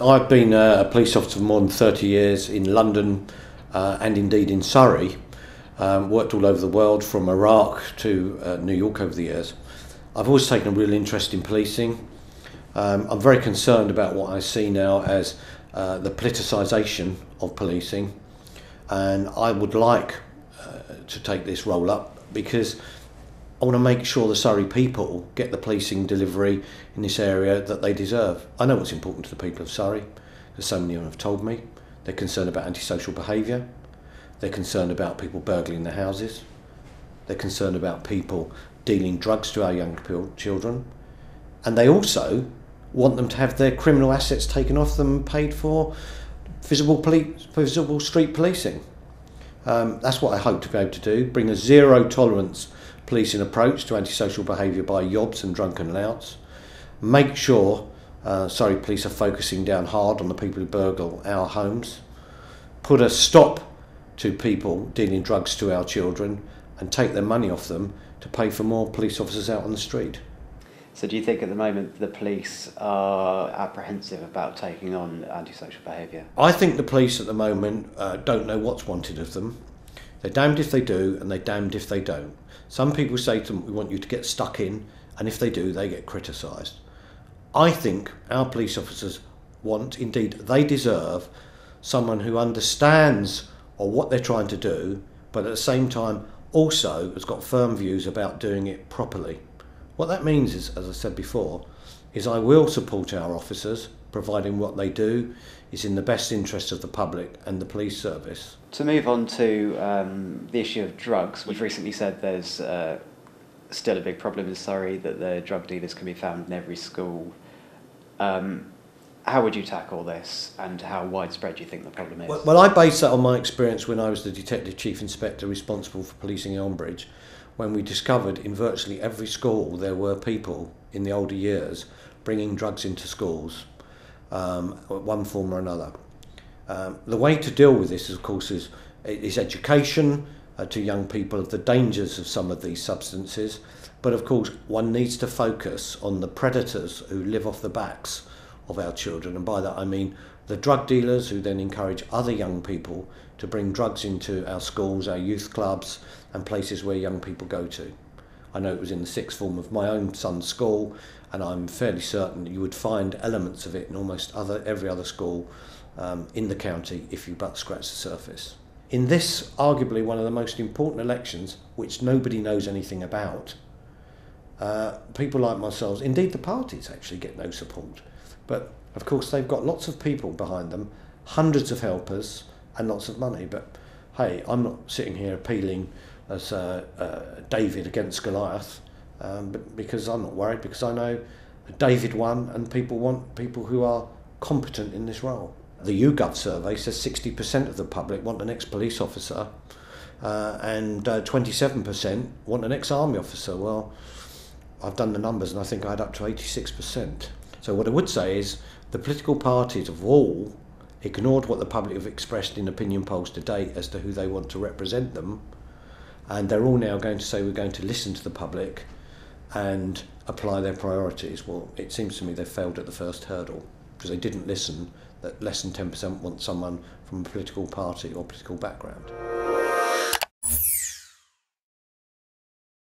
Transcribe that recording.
I've been a police officer for more than 30 years in London and indeed in Surrey. Worked all over the world, from Iraq to New York over the years. I've always taken a real interest in policing. I'm very concerned about what I see now as the politicisation of policing, and I would like to take this role up because I want to make sure the Surrey people get the policing delivery in this area that they deserve. I know what's important to the people of Surrey, because so many of them have told me. They're concerned about antisocial behaviour, they're concerned about people burgling their houses, they're concerned about people dealing drugs to our young children, and they also want them to have their criminal assets taken off them and paid for visible street policing. That's what I hope to be able to do, bring a zero tolerance policing approach to antisocial behaviour by yobs and drunken louts, make sure Surrey Police are focusing down hard on the people who burgle our homes, put a stop to people dealing drugs to our children and take their money off them to pay for more police officers out on the street. So do you think at the moment the police are apprehensive about taking on antisocial behaviour? I think the police at the moment don't know what's wanted of them. They're damned if they do and they're damned if they don't. Some people say to them, we want you to get stuck in, and if they do, they get criticised. I think our police officers want, indeed they deserve, someone who understands what they're trying to do, but at the same time also has got firm views about doing it properly. What that means is, as I said before, is I will support our officers, providing what they do is in the best interest of the public and the police service. To move on to the issue of drugs, we've recently said there's still a big problem in Surrey, that the drug dealers can be found in every school. How would you tackle this, and how widespread do you think the problem is? Well, I base that on my experience when I was the Detective Chief Inspector responsible for policing Elmbridge, when we discovered in virtually every school there were people in the older years bringing drugs into schools, one form or another. The way to deal with this, of course, is education to young people of the dangers of some of these substances, but of course one needs to focus on the predators who live off the backs of our children, and by that I mean the drug dealers who then encourage other young people to bring drugs into our schools, our youth clubs and places where young people go to. I know it was in the sixth form of my own son's school, and I'm fairly certain you would find elements of it in almost every other school in the county if you but scratch the surface. In this, arguably one of the most important elections, which nobody knows anything about, people like myself, indeed the parties actually get no support. But of course they've got lots of people behind them, hundreds of helpers and lots of money. But hey, I'm not sitting here appealing as David against Goliath, but because I'm not worried, because I know David won and people want people who are competent in this role. The YouGov survey says 60% of the public want an ex-police officer and 27% want an ex-army officer. Well, I've done the numbers and I think I had up to 86%. So what I would say is the political parties have all ignored what the public have expressed in opinion polls to date as to who they want to represent them, and they're all now going to say we're going to listen to the public and apply their priorities. Well, it seems to me they've failed at the first hurdle, because they didn't listen that less than 10% want someone from a political party or political background.